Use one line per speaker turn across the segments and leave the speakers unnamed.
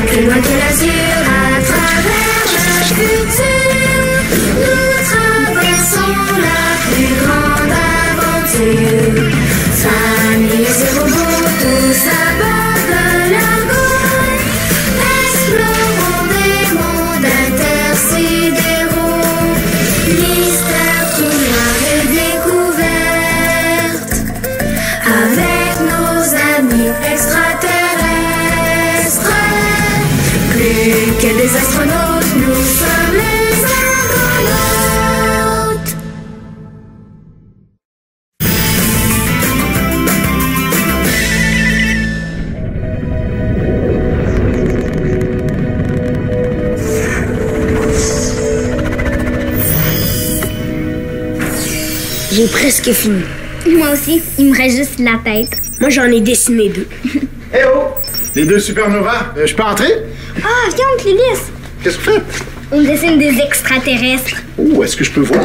plus loin que l'azur, à travers le futur, nous traversons la plus grande aventure. Famille et robots, tous à bord de l'Argo, explorons des mondes intersidéraux, mystères tout noirs et découvertes, avec nos amis extraterrestres. Plus que des astronautes, nous sommes les argonautes.
J'ai presque fini.
Moi aussi, il me reste juste la tête.
Moi, j'en ai dessiné 2.
Eh oh! Les 2 supernovas, je peux entrer?
Ah, viens, on te les laisse.
Qu'est-ce que vous faites?
On dessine des extraterrestres.
Oh, est-ce que je peux voir?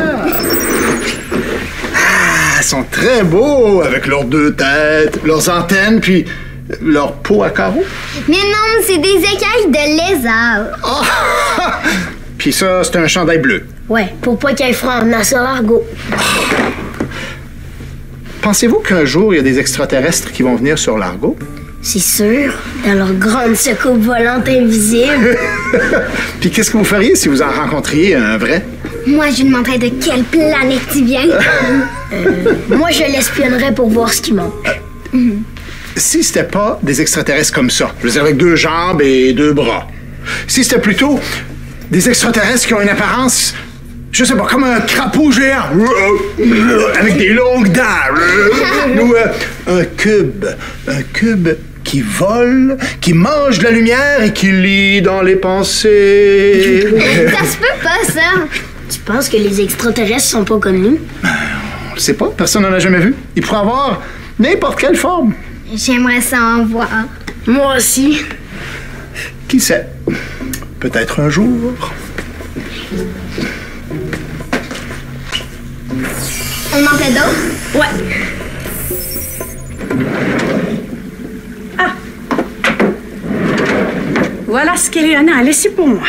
Ah, ils sont très beaux, avec leurs 2 têtes, leurs antennes, puis leur peau à carreaux.
Mais non, c'est des écailles de lézard.
Oh! Puis ça, c'est un chandail bleu.
Ouais, pour pas qu'il y ait froid en venant sur l'Argo.
Pensez-vous qu'un jour, il y a des extraterrestres qui vont venir sur l'Argo?
C'est sûr, dans leur grande secoupe volante invisible.
Puis qu'est-ce que vous feriez si vous en rencontriez un vrai?
Moi, je lui demanderais de quelle planète tu viens.
Moi, je l'espionnerais pour voir ce qu'ils mangent.
Si c'était pas des extraterrestres comme ça, je veux dire avec 2 jambes et 2 bras, si c'était plutôt des extraterrestres qui ont une apparence, je sais pas, comme un crapaud géant, avec des longues dents, ou un cube qui vole, qui mange de la lumière et qui lit dans les pensées.
Ça se peut pas, ça.
Tu penses que les extraterrestres sont pas comme nous?
On le sait pas, personne n'en a jamais vu. Ils pourraient avoir n'importe quelle forme.
J'aimerais ça en voir.
Moi aussi.
Qui sait? Peut-être un jour.
On en fait d'autres?
Ouais.
Voilà ce qu'Eleana a laissé pour moi.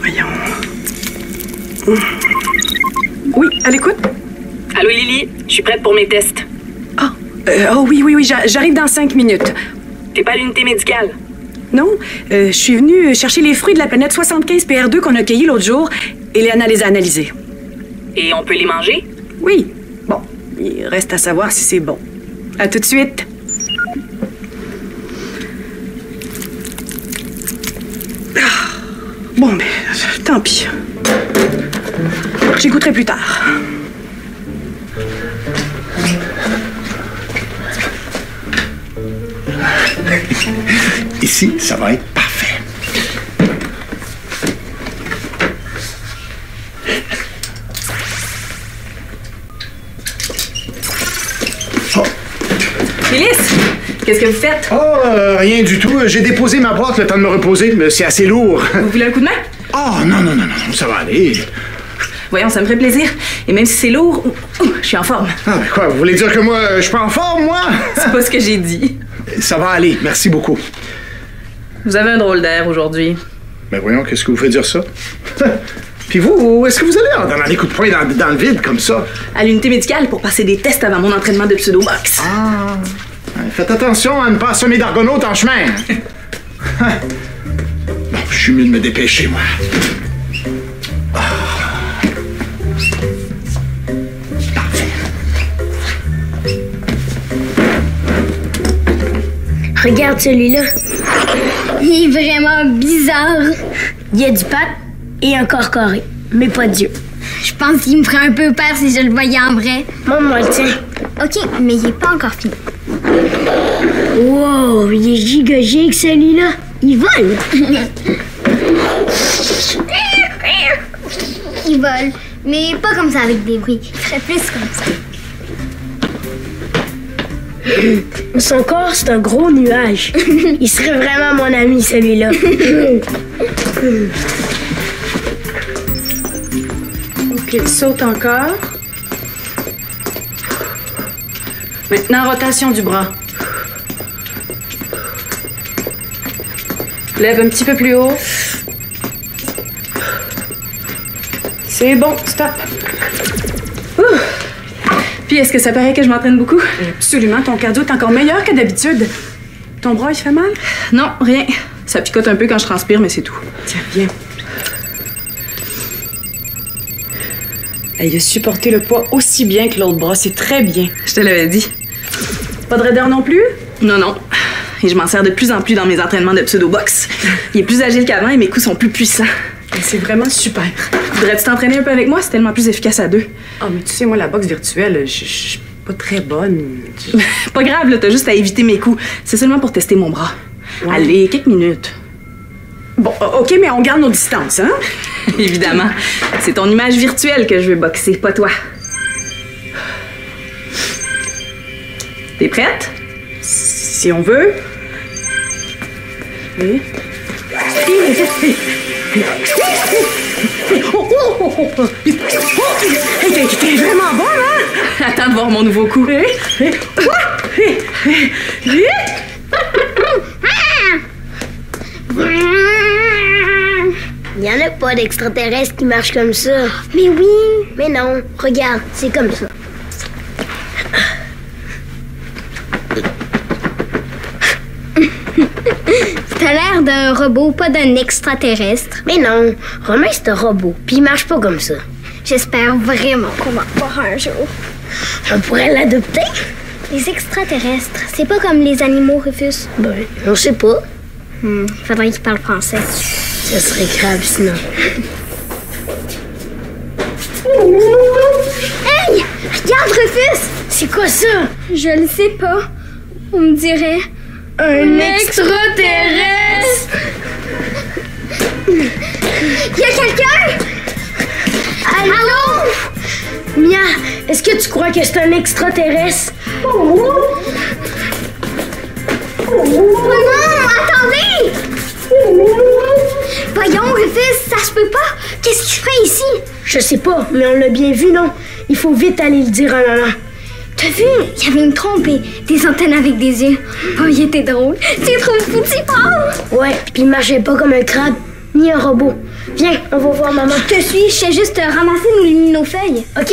Voyons. Oui, à l'écoute?
Allô Lily, je suis prête pour mes tests.
Oh oui, j'arrive dans 5 minutes.
T'es pas à l'unité médicale?
Non, je suis venue chercher les fruits de la planète 75 PR2 qu'on a cueillis l'autre jour. Eleana les a analysés.
Et on peut les manger?
Oui. Bon, il reste à savoir si c'est bon. À tout de suite. Bon, mais tant pis. J'y goûterai plus tard.
Ici, ça va être parfait. Oh.
Phyllis, qu'est-ce que vous faites?
Oh, rien du tout. J'ai déposé ma boîte le temps de me reposer, mais c'est assez lourd.
Vous voulez un coup de main?
Oh, non, ça va aller.
Voyons, ça me ferait plaisir. Et même si c'est lourd, je suis en forme.
Ah, mais quoi, vous voulez dire que moi, je suis pas en forme, moi?
C'est pas ce que j'ai dit.
Ça va aller, merci beaucoup.
Vous avez un drôle d'air aujourd'hui.
Ben voyons, qu'est-ce que vous fait dire ça? Puis vous, où est-ce que vous allez en donnant des coups de poing dans le vide comme ça?
À l'unité médicale pour passer des tests avant mon entraînement de pseudo-box.
Ah! Faites attention à ne pas semer d'argonautes en chemin. Bon, je suis mieux de me dépêcher, moi.
Regarde celui-là.
Il est vraiment bizarre.
Il y a du pape et un corps carré, mais pas d'yeux.
Je pense qu'il me ferait un peu peur si je le voyais en vrai.
Moi, le tiens.
OK, mais il est pas encore fini.
Wow, il est giga-giga celui-là. Il vole.
Il vole. Mais pas comme ça avec des bruits. Il ferait plus comme ça.
Son corps, c'est un gros nuage. Il serait vraiment mon ami, celui-là.
OK, saute encore. Maintenant, rotation du bras. Lève un petit peu plus haut. C'est bon, stop.
Puis, est-ce que ça paraît que je m'entraîne beaucoup?
Absolument, ton cardio est encore meilleur que d'habitude. Ton bras, il se fait mal?
Non, rien. Ça picote un peu quand je transpire, mais c'est tout.
Tiens, viens. Il a supporté le poids aussi bien que l'autre bras, c'est très bien.
Je te l'avais dit.
Pas de raideur non plus?
Non, non. Et je m'en sers de plus en plus dans mes entraînements de pseudo-boxe. Il est plus agile qu'avant et mes coups sont plus puissants.
C'est vraiment super.
Voudrais-tu t'entraîner un peu avec moi? C'est tellement plus efficace à deux.
Ah, mais tu sais, moi, la boxe virtuelle, je suis pas très bonne.
Pas grave, là, t'as juste à éviter mes coups. C'est seulement pour tester mon bras.
Ouais.
Allez, quelques minutes.
Bon, OK, mais on garde nos distances, hein?
Évidemment. C'est ton image virtuelle que je veux boxer, pas toi. T'es prête?
Si on veut. Oui. T'es vraiment bon, hein?
Attends de voir mon nouveau coup.
Il y en a pas d'extraterrestres qui marchent comme ça.
Mais oui.
Mais non, regarde, c'est comme ça.
T'as l'air d'un robot, pas d'un extraterrestre.
Mais non, Romain, c'est un robot, puis il marche pas comme ça.
J'espère vraiment qu'on va voir un jour.
On pourrait l'adopter?
Les extraterrestres, c'est pas comme les animaux, Rufus.
Ben, on sait pas.
Faudrait qu'ils parlent français.
Ça serait grave sinon.
Hey! Regarde, Rufus!
C'est quoi ça?
Je le sais pas. On me dirait...
Un extraterrestre!
Y a quelqu'un?
Allô? Mia, est-ce que tu crois que c'est un extraterrestre?
Non, attendez! Voyons, Rufus, ça se peut pas. Qu'est-ce qu'il ferait ici?
Je sais pas, mais on l'a bien vu, non? Il faut vite aller le dire à maman.
T'as vu? Il y avait une trompe et des antennes avec des yeux. Oh, il était drôle. C'est trop foutu fort!
Ouais, puis il marchait pas comme un crabe, ni un robot. Viens, on va voir maman.
Je te suis, je sais juste ramasser nos luminofeuilles.
OK.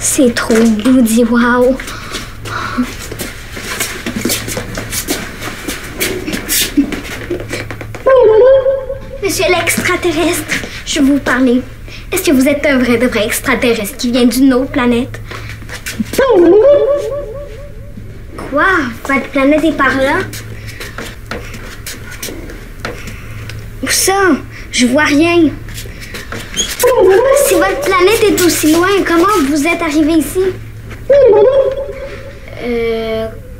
C'est trop beau, dis wow. Monsieur l'extraterrestre, je vais vous parler. Est-ce que vous êtes un vrai de vrai extraterrestre qui vient d'une autre planète? Quoi? Votre planète est par là? Où ça? Je vois rien. Si votre planète est aussi loin, comment vous êtes arrivé ici?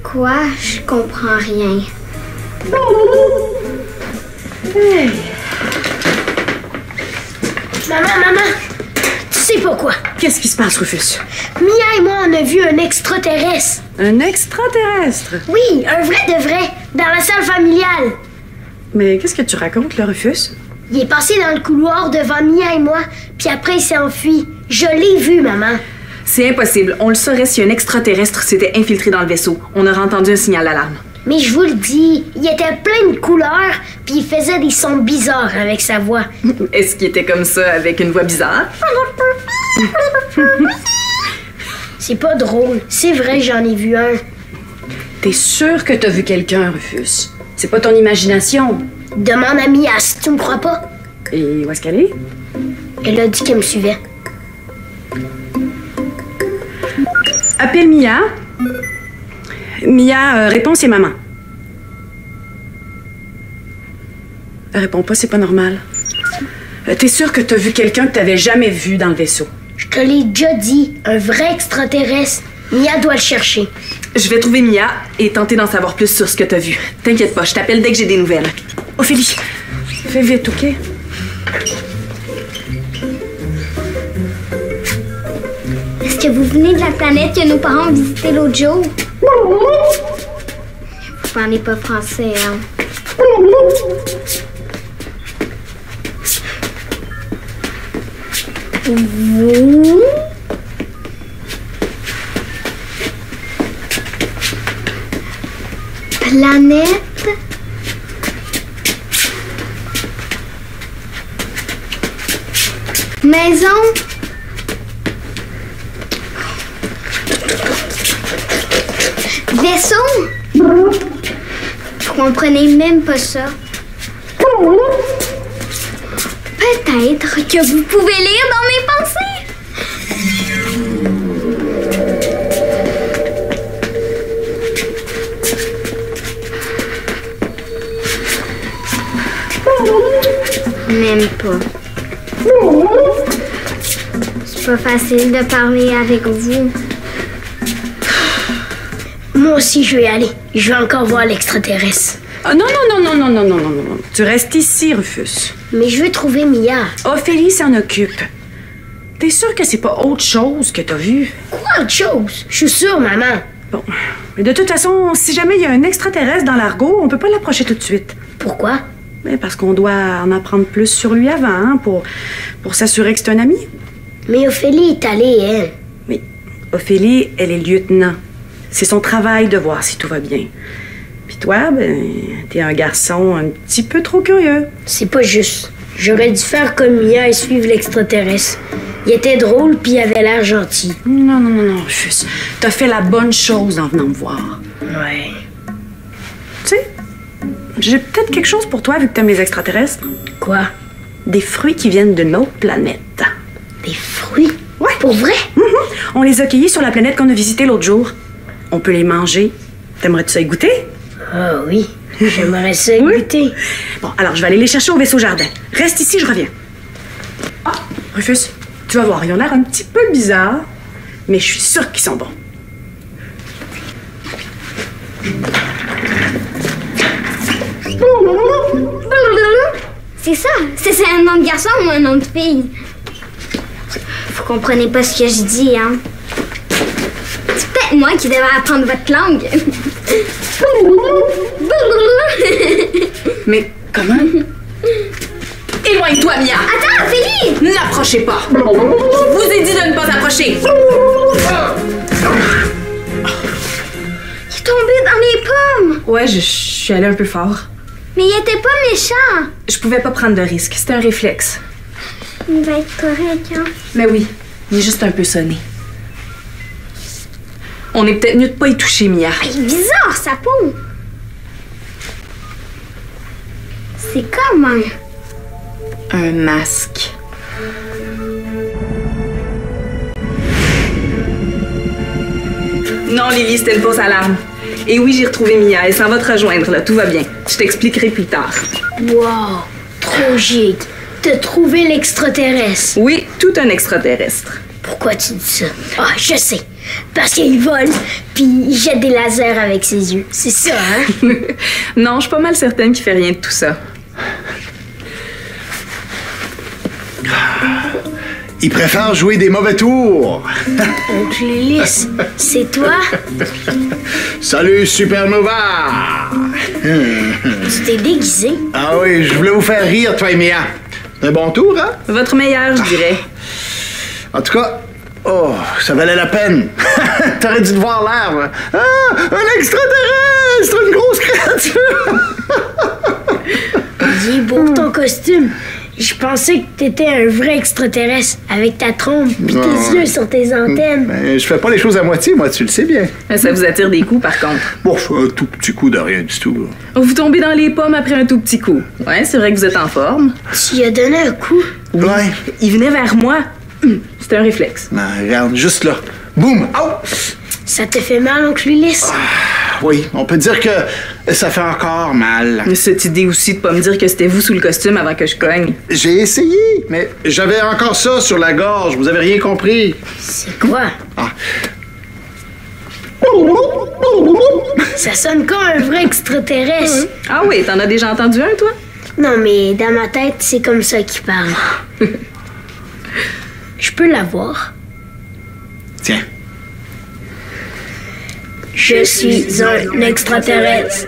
Quoi? Je comprends rien.
Hey. Maman, tu sais pas quoi?
Qu'est-ce qui se passe, Rufus?
Mia et moi, on a vu un extraterrestre.
Un extraterrestre?
Oui, un vrai de vrai, dans la salle familiale.
Mais qu'est-ce que tu racontes, là, Rufus?
Il est passé dans le couloir devant Mia et moi, puis après il s'est enfui. Je l'ai vu, maman.
C'est impossible. On le saurait si un extraterrestre s'était infiltré dans le vaisseau. On aurait entendu un signal d'alarme.
Mais je vous le dis, il était plein de couleurs, puis il faisait des sons bizarres avec sa voix.
Est-ce qu'il était comme ça avec une voix bizarre?
C'est pas drôle. C'est vrai, j'en ai vu un.
T'es sûr que t'as vu quelqu'un, Rufus? C'est pas ton imagination.
Demande à Mia si tu me crois pas.
Et où est-ce qu'elle est?
Elle a dit qu'elle me suivait.
Appelle Mia. Mia, réponds, c'est maman. Elle répond pas, c'est pas normal. T'es sûr que t'as vu quelqu'un que t'avais jamais vu dans le vaisseau?
Je te l'ai déjà dit, un vrai extraterrestre. Mia doit le chercher.
Je vais trouver Mia et tenter d'en savoir plus sur ce que t'as vu. T'inquiète pas, je t'appelle dès que j'ai des nouvelles.
Ophélie, fais vite, OK?
Est-ce que vous venez de la planète que nos parents ont visité l'autre jour? Vous parlez pas français, hein? Vous... Planète... Maison... Vaisseau? Vous comprenez même pas ça. Peut-être que vous pouvez lire dans mes pensées. Même pas. C'est pas facile de parler avec vous.
Moi aussi, je vais aller. Je vais encore voir l'extraterrestre.
Ah, non. Tu restes ici, Rufus.
Mais je veux trouver Mia.
Ophélie s'en occupe. T'es sûre que c'est pas autre chose que t'as vu?
Quoi autre chose? Je suis sûre, maman.
Bon. Mais de toute façon, si jamais il y a un extraterrestre dans l'argot, on peut pas l'approcher tout de suite.
Pourquoi?
Mais parce qu'on doit en apprendre plus sur lui avant, hein, pour s'assurer que c'est un ami.
Mais Ophélie est allée, elle.
Mais Ophélie, elle est lieutenant. C'est son travail de voir si tout va bien. Puis toi, t'es un garçon un petit peu trop curieux.
C'est pas juste. J'aurais dû faire comme Mia et suivre l'extraterrestre. Il était drôle puis il avait l'air gentil.
Non, Rufus. T'as fait la bonne chose en venant me voir.
Ouais.
Tu sais, j'ai peut-être quelque chose pour toi vu que t'aimes les extraterrestres.
Quoi?
Des fruits qui viennent d'une autre planète.
Des fruits?
Ouais.
Pour vrai?
On les a cueillis sur la planète qu'on a visitée l'autre jour. On peut les manger. T'aimerais-tu ça y goûter?
Ah oui, j'aimerais ça goûter.
Bon, alors je vais aller les chercher au vaisseau jardin. Reste ici, je reviens. Ah, Rufus, tu vas voir, ils ont l'air un petit peu bizarres, mais je suis sûre qu'ils sont bons.
C'est ça. C'est un nom de garçon ou un nom de fille? Vous comprenez pas ce que je dis, hein? C'est peut-être moi qui devrais apprendre votre langue.
Mais comment? Éloigne-toi, Mia!
Attends, Ophélie!
N'approchez pas! Je vous ai dit de ne pas approcher!
Il est tombé dans les pommes!
Ouais, je suis allée un peu fort.
Mais il était pas méchant!
Je pouvais pas prendre de risque, c'était un réflexe.
Il va être correct, hein?
Mais oui, il est juste un peu sonné. On est peut-être mieux de pas y toucher, Mia.
Il est bizarre, sa peau! C'est comme
Un masque. Non, Lily, c'était une fausse alarme. Et oui, j'ai retrouvé Mia. Elle s'en va te rejoindre, là. Tout va bien. Je t'expliquerai plus tard.
Wow, trop gigue. T'as trouvé l'extraterrestre.
Oui, tout un extraterrestre.
Pourquoi tu dis ça? Ah, je sais. Parce qu'il vole, puis il jette des lasers avec ses yeux. C'est ça, hein?
Non, je suis pas mal certaine qu'il fait rien de tout ça.
Il préfère jouer des mauvais tours.
Oncle Ulysse, c'est toi?
Salut, Supernova!
Tu t'es déguisé?
Ah oui, je voulais vous faire rire, toi et Mia. Un bon tour, hein?
Votre meilleur, je dirais.
En tout cas, oh, ça valait la peine. T'aurais dû te voir l'air. Ah, un extraterrestre, une grosse créature.
Il est beau ton costume. Je pensais que t'étais un vrai extraterrestre avec ta trompe pis tes yeux sur tes antennes.
Ben, je fais pas les choses à moitié, moi, tu le sais bien.
Ça vous attire des coups, par contre.
Bon, un tout petit coup de rien du tout.
Vous tombez dans les pommes après un tout petit coup. Ouais, c'est vrai que vous êtes en forme.
Tu lui as donné un coup?
Ouais.
Il venait vers moi. C'était un réflexe.
Ben, regarde, juste là. Boum! Au!
Ça te fait mal, oncle Ulysse?
Oui, on peut dire que ça fait encore mal.
Cette idée aussi de pas me dire que c'était vous sous le costume avant que je cogne.
J'ai essayé, mais j'avais encore ça sur la gorge. Vous avez rien compris.
C'est quoi?
Ah.
Ça sonne comme un vrai extraterrestre.
Ah oui, t'en as déjà entendu un, toi?
Non, mais dans ma tête, c'est comme ça qu'il parle. Je peux l'avoir.
Tiens.
Je suis un extraterrestre.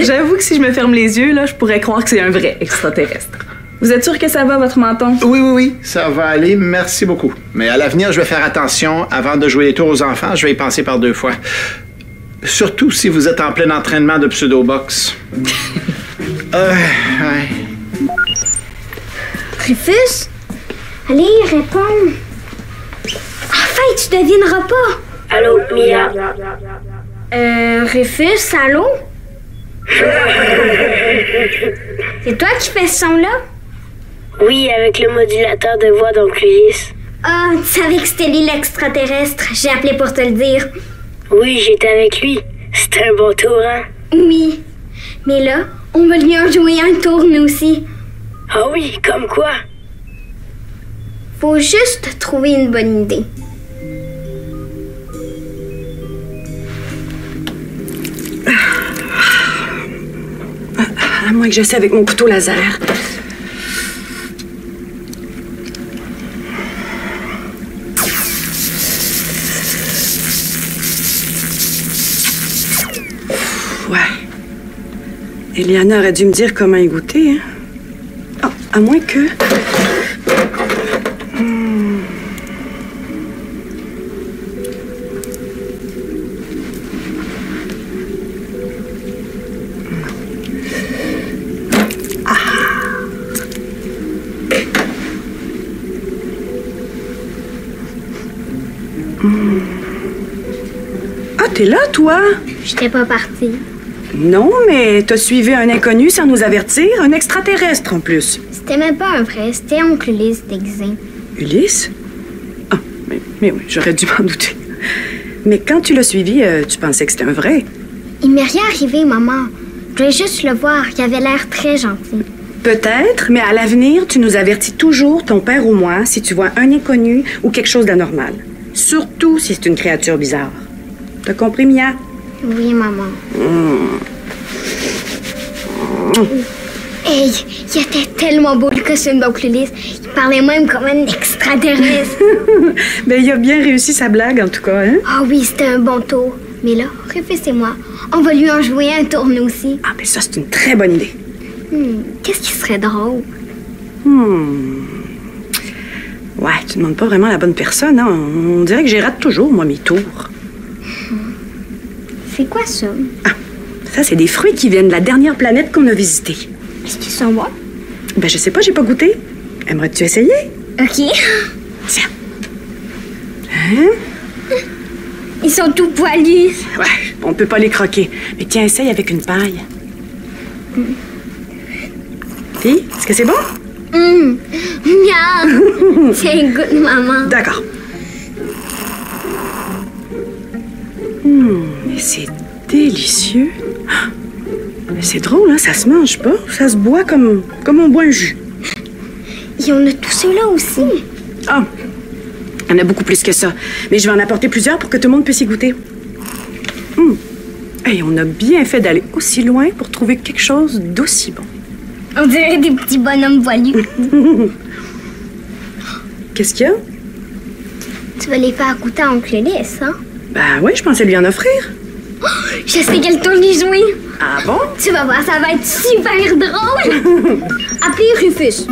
J'avoue que si je me ferme les yeux, là, je pourrais croire que c'est un vrai extraterrestre. Vous êtes sûr que ça va, votre menton?
Oui, ça va aller, merci beaucoup. Mais à l'avenir, je vais faire attention. Avant de jouer les tours aux enfants, je vais y penser par 2 fois. Surtout si vous êtes en plein entraînement de pseudo-boxe. Ouais.
Rufus? Allez, réponds. Enfin, tu devineras pas.
Allô, Mia?
Rufus, allô? C'est toi qui fais ce son-là?
Oui, avec le modulateur de voix d'Onclulis.
Ah, tu savais que c'était lui l'extraterrestre. J'ai appelé pour te le dire.
Oui, j'étais avec lui. C'était un bon tour, hein?
Oui. Mais là, on va lui en jouer un tour, nous aussi.
Ah oui, comme quoi?
Faut juste trouver une bonne idée.
À moins que j'essaie avec mon couteau laser. Ouais. Eliana aurait dû me dire comment y goûter, hein? Oh, à moins que... Ah, t'es là, toi?
J'étais pas partie.
Non, mais t'as suivi un inconnu sans nous avertir, un extraterrestre en plus.
C'était même pas un vrai, c'était Oncle Ulysse déguisé.
Ulysse? Ah, mais oui, j'aurais dû m'en douter. Mais quand tu l'as suivi, tu pensais que c'était un vrai?
Il m'est rien arrivé, maman. Je voulais juste le voir, il avait l'air très gentil.
Peut-être, mais à l'avenir, tu nous avertis toujours, ton père ou moi, si tu vois un inconnu ou quelque chose d'anormal. Surtout si c'est une créature bizarre. T'as compris, Mia?
Oui, maman. Hey, il était tellement beau le costume d'Oncle Ulysse. Il parlait même comme un extraterrestre.
Ben, il a bien réussi sa blague, en tout cas, hein?
Ah oui, c'était un bon tour. Mais là, Rufus et moi, on va lui en jouer un tour, nous aussi.
Ah, ben ça, c'est une très bonne idée.
Qu'est-ce qui serait drôle?
Ouais, tu demandes pas vraiment la bonne personne, hein? On dirait que j'y rate toujours, moi, mes tours.
C'est quoi ça?
Ah, ça, c'est des fruits qui viennent de la dernière planète qu'on a visitée.
Est-ce qu'ils sont bons?
Ben, je sais pas, j'ai pas goûté. Aimerais-tu essayer?
OK.
Tiens. Hein?
Ils sont tout poilus.
Ouais, on peut pas les croquer. Mais tiens, essaye avec une paille. Puis, est-ce que c'est bon?
Miam! C'est un goût de maman.
D'accord. Mais c'est délicieux. Mais c'est drôle, hein? Ça se mange pas. Ça se boit comme on boit un jus.
Et on a tout cela aussi.
Ah! Il y en a beaucoup plus que ça. Mais je vais en apporter plusieurs pour que tout le monde puisse y goûter. Hey, on a bien fait d'aller aussi loin pour trouver quelque chose d'aussi bon.
On dirait des petits bonhommes poilus.
Qu'est-ce qu'il y a?
Tu vas les faire goûter à Oncle Ulysse, hein?
Ben oui, je pensais lui en offrir.
Je sais quel tour lui jouer.
Ah bon?
Tu vas voir, ça va être super drôle. Appelez Rufus.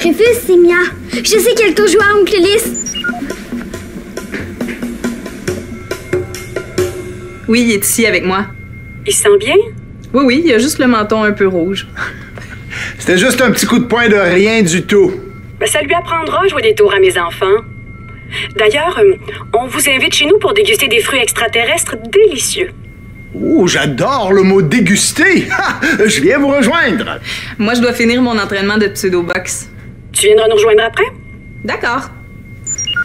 Rufus, c'est Mia. Je sais quel tour jouer à Oncle Ulysse.
Oui, il est ici avec moi.
Il se sent bien?
Oui, il a juste le menton un peu rouge.
C'était juste un petit coup de poing de rien du tout.
Ben, ça lui apprendra à jouer des tours à mes enfants. D'ailleurs, on vous invite chez nous pour déguster des fruits extraterrestres délicieux.
Oh, j'adore le mot déguster. Ha! Je viens vous rejoindre.
Moi, je dois finir mon entraînement de pseudo-boxe.
Tu viendras nous rejoindre après?
D'accord.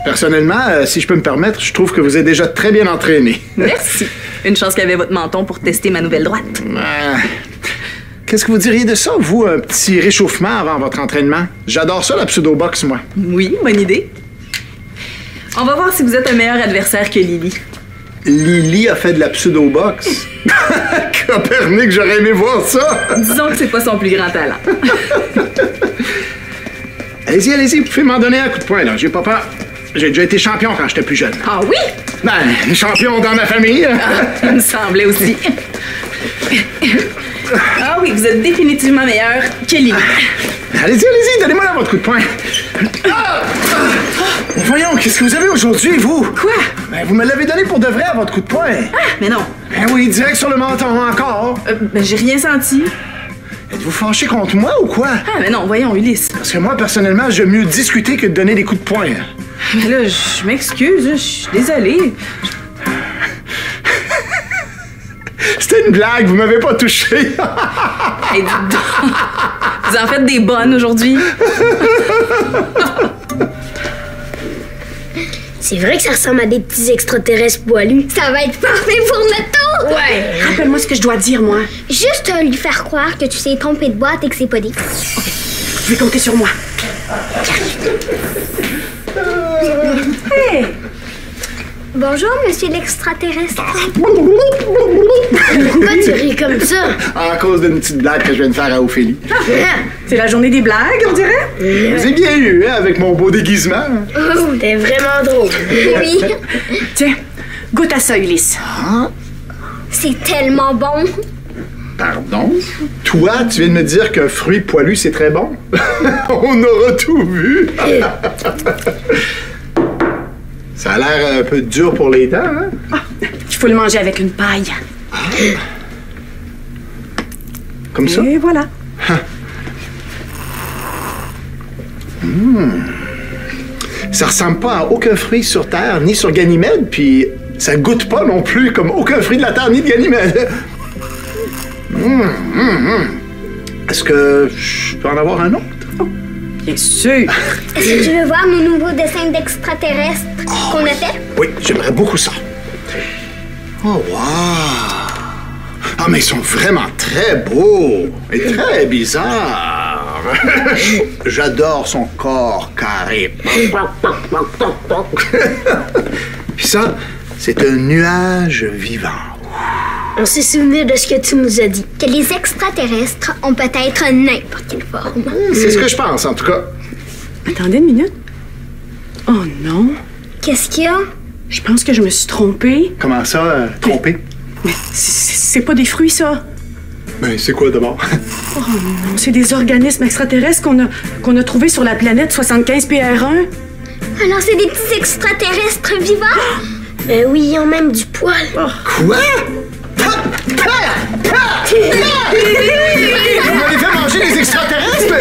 Personnellement, si je peux me permettre, je trouve que vous êtes déjà très bien entraîné.
Merci. Une chance qu'il y avait votre menton pour tester ma nouvelle droite.
Qu'est-ce que vous diriez de ça, vous, un petit réchauffement avant votre entraînement? J'adore ça, la pseudo-boxe, moi.
Oui, bonne idée. On va voir si vous êtes un meilleur adversaire que Lily.
Lily a fait de la pseudo-boxe. Copernic, j'aurais aimé voir ça.
Disons que c'est pas son plus grand talent.
Allez-y, vous pouvez m'en donner un coup de poing, là. J'ai pas peur. J'ai déjà été champion quand j'étais plus jeune.
Ah oui?
Ben, champion dans ma famille.
Il me semblait aussi. Ah oui, vous êtes définitivement meilleur que Lily.
Allez-y, donnez-moi là votre coup de poing. Voyons, qu'est-ce que vous avez aujourd'hui, vous?
Quoi?
Ben, vous me l'avez donné pour de vrai à votre coup de poing.
Mais non.
Ben oui, direct sur le menton encore.
Ben j'ai rien senti.
Êtes-vous fâché contre moi ou quoi?
Ah, mais non, voyons, Ulysse.
Parce que moi, personnellement, j'aime mieux discuter que de donner des coups de poing.
Mais là, je m'excuse, je suis désolée.
C'était une blague, vous m'avez pas touché.
Hey, dites donc. Vous en faites des bonnes aujourd'hui.
C'est vrai que ça ressemble à des petits extraterrestres poilus.
Ça va être parfait pour notre tour!
Ouais.
Rappelle-moi ce que je dois dire, moi.
Juste lui faire croire que tu t'es trompé de boîte et que c'est pas des...
Vous pouvez compter sur moi.
Hey! Bonjour, monsieur l'extraterrestre.
Pourquoi tu ris comme ça?
À cause d'une petite blague que je viens de faire à Ophélie.
C'est la journée des blagues, on dirait?
Vous avez bien eu, hein, avec mon beau déguisement.
Oh, t'es vraiment drôle.
Oui,
Tiens, goûte à ça, Ulysse.
c'est tellement bon.
Pardon? Toi, tu viens de me dire qu'un fruit poilu, c'est très bon? On aura tout vu. Ça a l'air un peu dur pour les dents, hein?
Il faut le manger avec une paille.
Comme ça?
Et voilà.
Ça ressemble pas à aucun fruit sur Terre, ni sur Ganymède, puis ça goûte pas non plus comme aucun fruit de la Terre, ni de Ganymède. Est-ce que je peux en avoir un autre?
Bien sûr.
Est-ce que tu veux voir nos nouveaux dessins d'extraterrestres qu'on a fait?
Oui, j'aimerais beaucoup ça. Oh, wow! Ah, mais ils sont vraiment très beaux et très bizarres. J'adore son corps carré. Puis ça, c'est un nuage vivant.
On s'est souvenu de ce que tu nous as dit.
Que les extraterrestres ont peut-être n'importe quelle forme.
C'est ce que je pense, en tout cas.
Attendez une minute. Oh non.
Qu'est-ce qu'il y a?
Je pense que je me suis trompée.
Comment ça, trompé?
Mais c'est pas des fruits, ça.
Ben, c'est quoi d'abord?
Oh non, c'est des organismes extraterrestres qu'on a trouvés sur la planète 75 PR1.
Alors c'est des petits extraterrestres vivants?
Ben oui, ils ont même du poil.
Quoi? Vous m'avez fait manger les extraterrestres?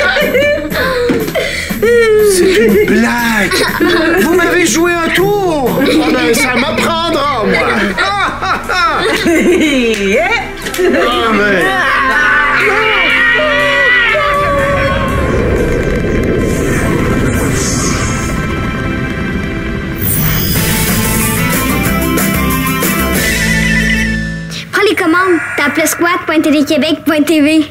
C'est une blague! Vous m'avez joué un tour! Ah ben, ça m'apprendra, moi! Ah, mais...
Prends les commandes, tape le squat.téléquébec.tv.